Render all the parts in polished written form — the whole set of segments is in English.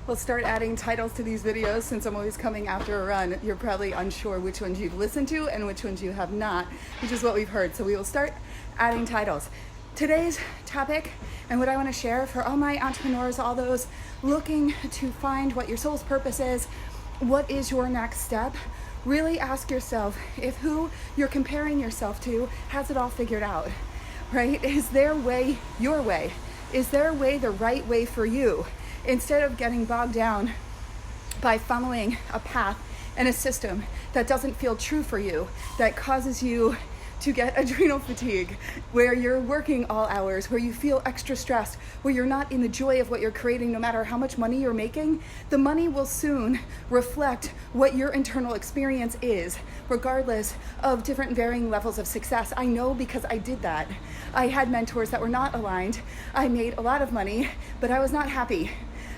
We'll start adding titles to these videos since I'm always coming after a run. You're probably unsure which ones you've listened to and which ones you have not, which is what we've heard. So we will start adding titles. Today's topic and what I want to share for all my entrepreneurs, all those looking to find what your soul's purpose is, what is your next step? Really ask yourself if who you're comparing yourself to has it all figured out, right? Is their way your way? Is their way the right way for you? Instead of getting bogged down by following a path and a system that doesn't feel true for you, that causes you to get adrenal fatigue, where you're working all hours, where you feel extra stressed, where you're not in the joy of what you're creating, no matter how much money you're making, the money will soon reflect what your internal experience is, regardless of different varying levels of success. I know because I did that. I had mentors that were not aligned. I made a lot of money, but I was not happy.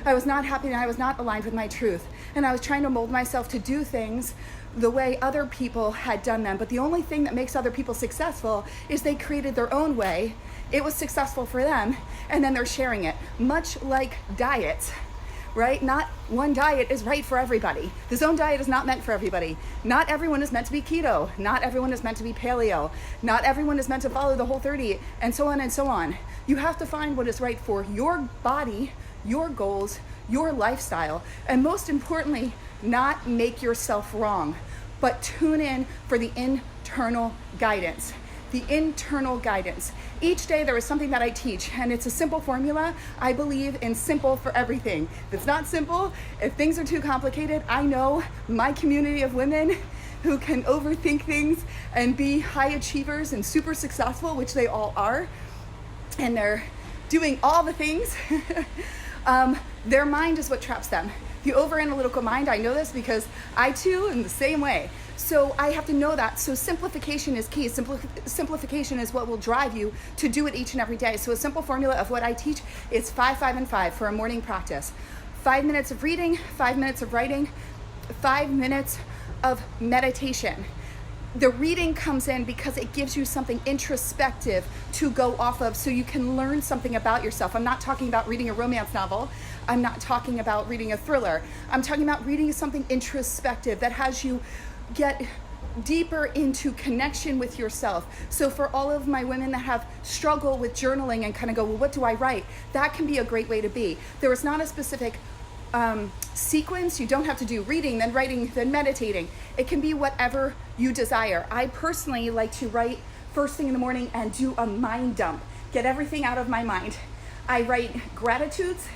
I was not happy and I was not aligned with my truth. And I was trying to mold myself to do things the way other people had done them. But the only thing that makes other people successful is they created their own way. It was successful for them, and then they're sharing it. Much like diets, right? Not one diet is right for everybody. The zone diet is not meant for everybody. Not everyone is meant to be keto. Not everyone is meant to be paleo. Not everyone is meant to follow the Whole30, and so on and so on. You have to find what is right for your body, your goals, your lifestyle, and most importantly, not make yourself wrong, but tune in for the internal guidance. The internal guidance. Each day there is something that I teach, and it's a simple formula. I believe in simple for everything. If it's not simple, if things are too complicated, I know my community of women who can overthink things and be high achievers and super successful, which they all are, and they're doing all the things. Their mind is what traps them. The over-analytical mind, I know this because I too am the same way. So I have to know that. So simplification is key. Simplification is what will drive you to do it each and every day. So a simple formula of what I teach is 5, 5, and 5 for a morning practice. 5 minutes of reading, 5 minutes of writing, 5 minutes of meditation. The reading comes in because it gives you something introspective to go off of so you can learn something about yourself. I'm not talking about reading a romance novel. I'm not talking about reading a thriller. I'm talking about reading something introspective that has you get deeper into connection with yourself. So for all of my women that have struggled with journaling and kind of go, well, what do I write? That can be a great way to be. There is not a specific sequence. You don't have to do reading, then writing, then meditating. It can be whatever you desire. I personally like to write first thing in the morning and do a mind dump. Get everything out of my mind. I write gratitudes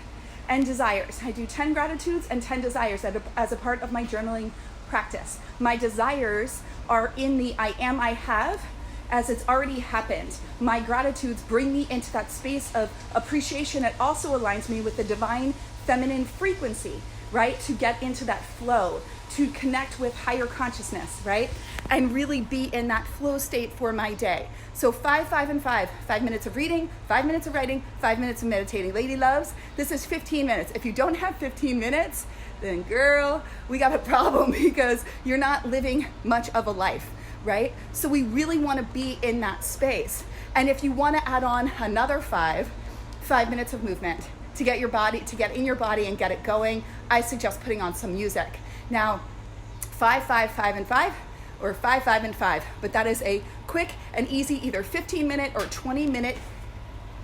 and desires. I do 10 gratitudes and 10 desires as a part of my journaling practice. My desires are in the I am, I have, as it's already happened. My gratitudes bring me into that space of appreciation. It also aligns me with the divine feminine frequency, right? To get into that flow, to connect with higher consciousness, right? And really be in that flow state for my day. So 5, 5, and 5. 5 minutes of reading, 5 minutes of writing, 5 minutes of meditating. Lady loves, this is 15 minutes. If you don't have 15 minutes, then girl, we got a problem because you're not living much of a life, right? So we really want to be in that space. And if you want to add on another 5 minutes of movement, to get in your body and get it going, I suggest putting on some music. Now, 5, 5, 5, and 5, or 5, 5, and 5. But that is a quick and easy, either 15-minute or 20-minute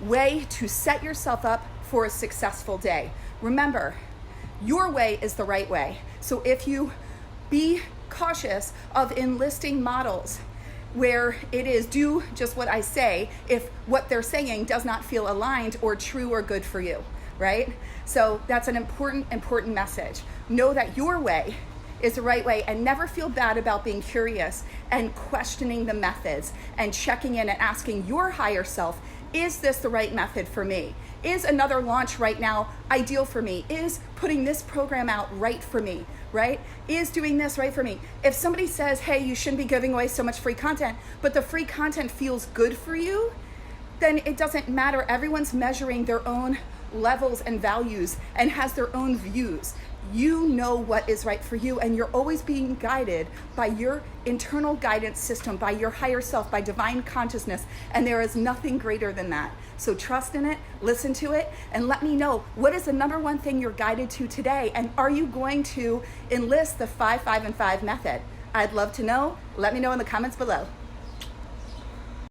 way to set yourself up for a successful day. Remember, your way is the right way. So if you be cautious of enlisting models where it is do just what I say if what they're saying does not feel aligned or true or good for you, right? So that's an important message. Know that your way is the right way, and never feel bad about being curious and questioning the methods and checking in and asking your higher self, is this the right method for me? Is another launch right now ideal for me? Is putting this program out right for me, right? Is doing this right for me? If somebody says, hey, you shouldn't be giving away so much free content, but the free content feels good for you, then it doesn't matter. Everyone's measuring their own levels and values and has their own views. You know what is right for you, and you're always being guided by your internal guidance system, by your higher self, by divine consciousness, and there is nothing greater than that. So trust in it, listen to it, and let me know, what is the number one thing you're guided to today, and are you going to enlist the 5, 5, and 5 method? I'd love to know. Let me know in the comments below.